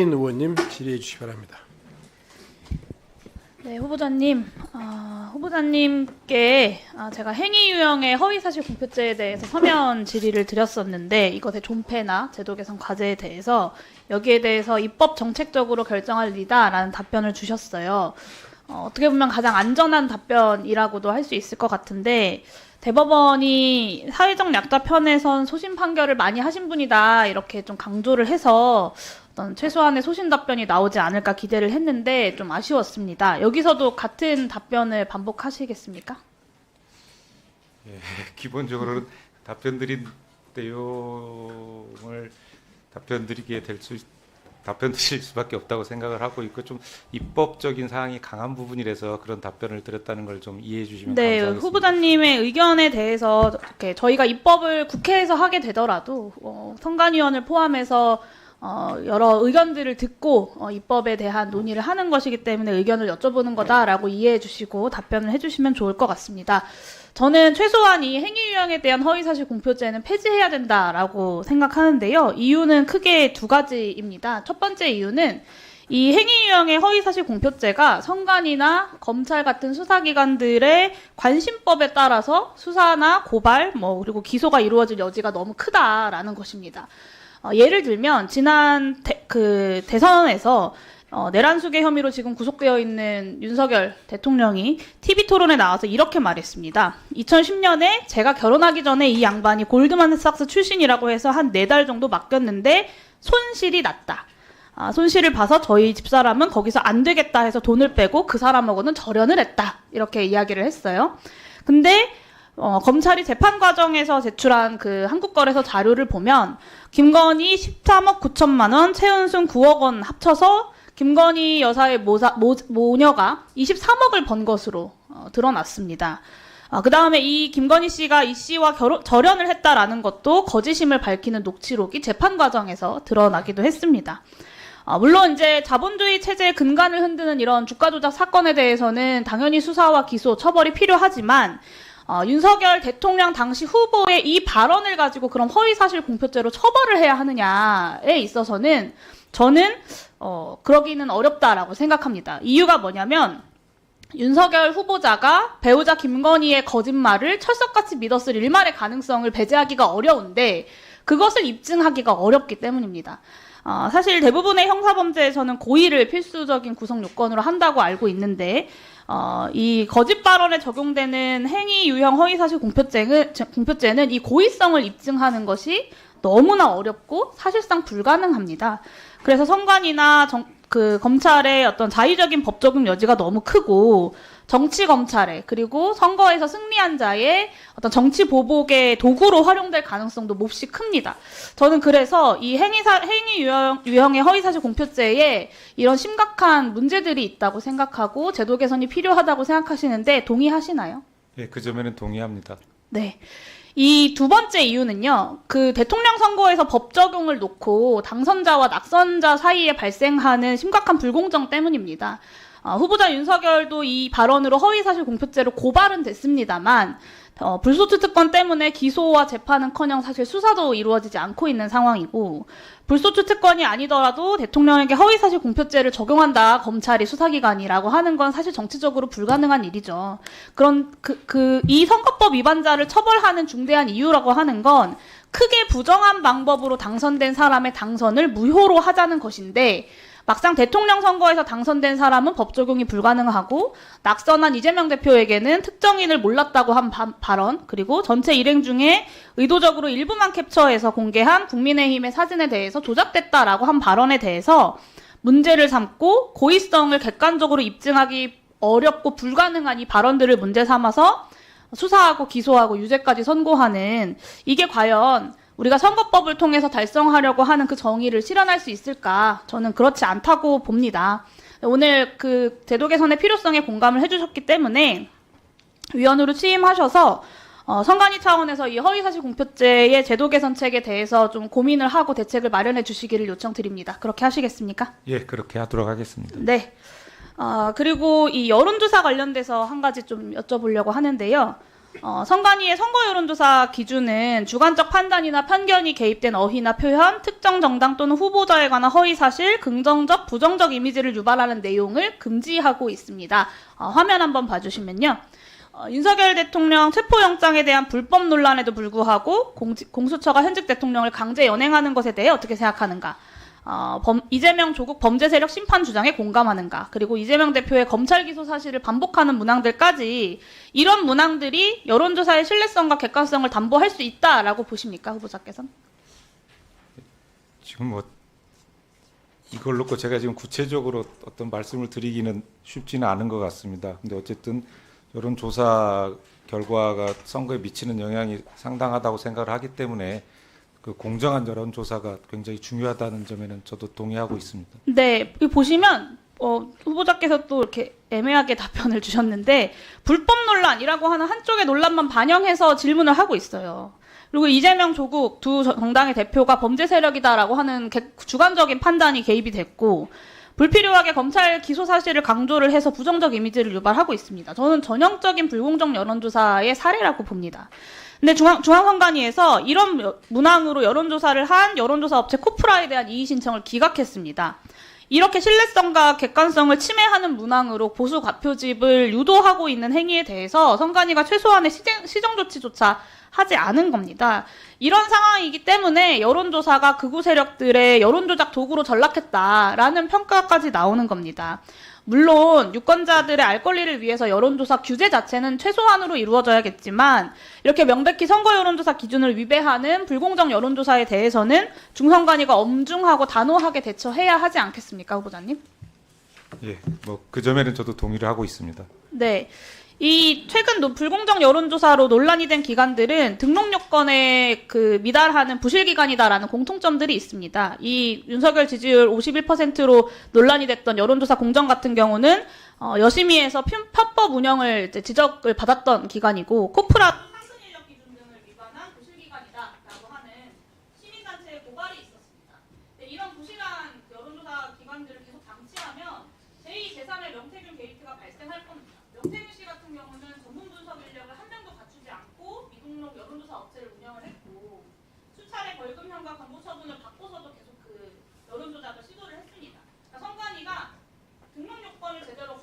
의원님 질의해 주시기 바랍니다. 네, 후보자님, 후보자님께 제가 행위 유형의 허위사실 공표죄에 대해서 서면 질의를 드렸었는데 이것의 존폐나 제도 개선 과제에 대해서 여기에 대해서 입법 정책적으로 결정할 리다라는 답변을 주셨어요. 어떻게 보면 가장 안전한 답변이라고도 할 수 있을 것 같은데 대법원이 사회적 약자 편에 선 소심 판결을 많이 하신 분이다 이렇게 좀 강조를 해서 어떤 최소한의 소신 답변이 나오지 않을까 기대를 했는데 좀 아쉬웠습니다. 여기서도 같은 답변을 반복하시겠습니까? 예, 기본적으로는 답변드린 내용을 답변 드릴 수밖에 없다고 생각을 하고 있고 좀 입법적인 사항이 강한 부분이라서 그런 답변을 드렸다는 걸 좀 이해해 주시면 네, 감사하겠습니다. 후보자님의 의견에 대해서 이렇게 저희가 입법을 국회에서 하게 되더라도 선관위원을 포함해서 여러 의견들을 듣고 입법에 대한 논의를 하는 것이기 때문에 의견을 여쭤보는 거다라고 이해해 주시고 답변을 해주시면 좋을 것 같습니다. 저는 최소한 이 행위 유형에 대한 허위사실 공표죄는 폐지해야 된다라고 생각하는데요. 이유는 크게 두 가지입니다. 첫 번째 이유는 이 행위 유형의 허위사실 공표죄가 선관위나 검찰 같은 수사기관들의 관심법에 따라서 수사나 고발, 그리고 기소가 이루어질 여지가 너무 크다라는 것입니다. 예를 들면 지난 대선에서 내란수계 혐의로 지금 구속되어 있는 윤석열 대통령이 TV토론에 나와서 이렇게 말했습니다. 2010년에 제가 결혼하기 전에 이 양반이 골드만삭스 출신이라고 해서 한 4달 정도 맡겼는데 손실이 났다. 손실을 봐서 저희 집사람은 거기서 안 되겠다 해서 돈을 빼고 그 사람하고는 절연을 했다. 이렇게 이야기를 했어요. 근데 검찰이 재판 과정에서 제출한 그 한국거래소 자료를 보면 김건희 13억 9천만 원, 최은순 9억 원 합쳐서 김건희 여사의 모녀가 23억을 번 것으로 드러났습니다. 그 다음에 이 김건희 씨가 이 씨와 절연을 했다라는 것도 거짓임을 밝히는 녹취록이 재판 과정에서 드러나기도 했습니다. 물론 이제 자본주의 체제의 근간을 흔드는 이런 주가 조작 사건에 대해서는 당연히 수사와 기소, 처벌이 필요하지만 윤석열 대통령 당시 후보의 이 발언을 가지고 그럼 허위사실 공표죄로 처벌을 해야 하느냐에 있어서는 저는 그러기는 어렵다라고 생각합니다. 이유가 뭐냐면 윤석열 후보자가 배우자 김건희의 거짓말을 철석같이 믿었을 일말의 가능성을 배제하기가 어려운데 그것을 입증하기가 어렵기 때문입니다. 사실 대부분의 형사범죄에서는 고의를 필수적인 구성 요건으로 한다고 알고 있는데 이 거짓 발언에 적용되는 행위 유형 허위사실 공표죄는 이 고의성을 입증하는 것이 너무나 어렵고 사실상 불가능합니다. 그래서 선관위나 검찰의 어떤 자의적인 법 적용 여지가 너무 크고 정치 검찰에 그리고 선거에서 승리한 자의 어떤 정치 보복의 도구로 활용될 가능성도 몹시 큽니다. 저는 그래서 이 행위 유형의 허위사실 공표죄에 이런 심각한 문제들이 있다고 생각하고 제도 개선이 필요하다고 생각하시는데 동의하시나요? 예, 그 점에는 동의합니다. 네. 이 두 번째 이유는요, 그 대통령 선거에서 법 적용을 놓고 당선자와 낙선자 사이에 발생하는 심각한 불공정 때문입니다. 후보자 윤석열도 이 발언으로 허위사실 공표죄로 고발은 됐습니다만 불소추 특권 때문에 기소와 재판은커녕 사실 수사도 이루어지지 않고 있는 상황이고 불소추 특권이 아니더라도 대통령에게 허위사실 공표죄를 적용한다 검찰이 수사기관이라고 하는 건 사실 정치적으로 불가능한 일이죠. 그런 이 선거법 위반자를 처벌하는 중대한 이유라고 하는 건 크게 부정한 방법으로 당선된 사람의 당선을 무효로 하자는 것인데 막상 대통령 선거에서 당선된 사람은 법 적용이 불가능하고 낙선한 이재명 대표에게는 특정인을 몰랐다고 한 발언 그리고 전체 일행 중에 의도적으로 일부만 캡처해서 공개한 국민의힘의 사진에 대해서 조작됐다라고 한 발언에 대해서 문제를 삼고 고의성을 객관적으로 입증하기 어렵고 불가능한 이 발언들을 문제 삼아서 수사하고 기소하고 유죄까지 선고하는 이게 과연 우리가 선거법을 통해서 달성하려고 하는 그 정의를 실현할 수 있을까? 저는 그렇지 않다고 봅니다. 오늘 그 제도 개선의 필요성에 공감을 해주셨기 때문에 위원으로 취임하셔서 선관위 차원에서 이 허위사실 공표죄의 제도 개선책에 대해서 좀 고민을 하고 대책을 마련해 주시기를 요청드립니다. 그렇게 하시겠습니까? 예, 그렇게 하도록 하겠습니다. 네. 그리고 이 여론조사 관련돼서 한 가지 좀 여쭤보려고 하는데요. 선관위의 선거 여론조사 기준은 주관적 판단이나 편견이 개입된 어휘나 표현, 특정 정당 또는 후보자에 관한 허위 사실, 긍정적, 부정적 이미지를 유발하는 내용을 금지하고 있습니다. 화면 한번 봐주시면요. 윤석열 대통령 체포영장에 대한 불법 논란에도 불구하고 공수처가 현직 대통령을 강제 연행하는 것에 대해 어떻게 생각하는가? 이재명 조국 범죄 세력 심판 주장에 공감하는가? 그리고 이재명 대표의 검찰 기소 사실을 반복하는 문항들까지 이런 문항들이 여론조사의 신뢰성과 객관성을 담보할 수 있다라고 보십니까, 후보자께서는? 지금 뭐 이걸 놓고 제가 지금 구체적으로 어떤 말씀을 드리기는 쉽지는 않은 것 같습니다. 근데 어쨌든 여론조사 결과가 선거에 미치는 영향이 상당하다고 생각을 하기 때문에 그 공정한 여론조사가 굉장히 중요하다는 점에는 저도 동의하고 있습니다. 네, 여기 보시면 후보자께서 또 이렇게 애매하게 답변을 주셨는데 불법 논란이라고 하는 한쪽의 논란만 반영해서 질문을 하고 있어요. 그리고 이재명, 조국 두 정당의 대표가 범죄 세력이다라고 하는 주관적인 판단이 개입이 됐고 불필요하게 검찰 기소 사실을 강조를 해서 부정적 이미지를 유발하고 있습니다. 저는 전형적인 불공정 여론조사의 사례라고 봅니다. 근데 중앙선관위에서 이런 문항으로 여론조사를 한 여론조사 업체 코프라에 대한 이의 신청을 기각했습니다. 이렇게 신뢰성과 객관성을 침해하는 문항으로 보수 과표집을 유도하고 있는 행위에 대해서 선관위가 최소한의 시정 조치조차 하지 않은 겁니다. 이런 상황이기 때문에 여론조사가 극우 세력들의 여론조작 도구로 전락했다라는 평가까지 나오는 겁니다. 물론 유권자들의 알 권리를 위해서 여론조사 규제 자체는 최소한으로 이루어져야겠지만 이렇게 명백히 선거 여론조사 기준을 위배하는 불공정 여론조사에 대해서는 중선관위가 엄중하고 단호하게 대처해야 하지 않겠습니까, 후보자님? 예, 뭐 그 점에는 저도 동의를 하고 있습니다. 네. 이 최근 불공정 여론조사로 논란이 된 기관들은 등록 요건에 미달하는 부실 기관이다라는 공통점들이 있습니다. 이 윤석열 지지율 51%로 논란이 됐던 여론조사 공정 같은 경우는 여심위에서 편법 운영을 지적을 받았던 기관이고 코프라 상승 인력 기준 등을 위반한 부실 기관이다라고 하는 시민단체의 고발이 있었습니다. 이런 부실한 여론조사 기관들을 계속 방치하면 제2, 제3의 명태균 게이트가 발생할 겁니다. 명태균 씨 같은 경우는 전문 분석 인력을 한 명도 갖추지 않고 미등록 여론조사 업체를 운영을 했고 수차례 벌금형과 광고 처분을 받고서도 계속 여론조작을 시도를 했습니다. 그러니까 선관위가 등록 요건을 제대로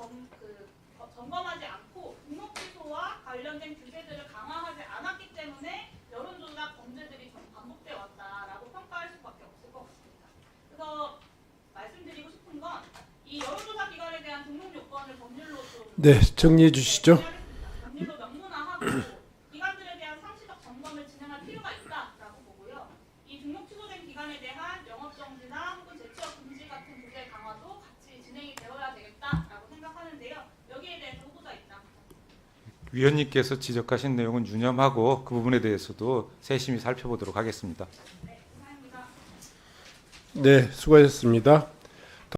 점검하지 않고 등록 취소와 관련된 규제들을 강화하지 않았기 때문에 여론조작 범죄들이 반복돼 왔다라고 평가할 수밖에 없을 것 같습니다. 그래서 말씀드리고 싶은 건 이 여론조사 기관에 대한 등록 요건을 법률로 좀 네, 정리해 주시죠. 법률로 명문화하고 기관들에 대한 상시적 점검을 진행할 필요가 있다라고 보고요. 이 등록 취소된 기관에 대한 영업 정지나 혹은 재취업 금지 같은 규제 강화도 같이 진행이 되어야 되겠다라고 생각하는데요. 여기에 대해서 후보자 입장. 위원님께서 지적하신 내용은 유념하고 그 부분에 대해서도 세심히 살펴보도록 하겠습니다. 네, 감사합니다. 네, 수고하셨습니다.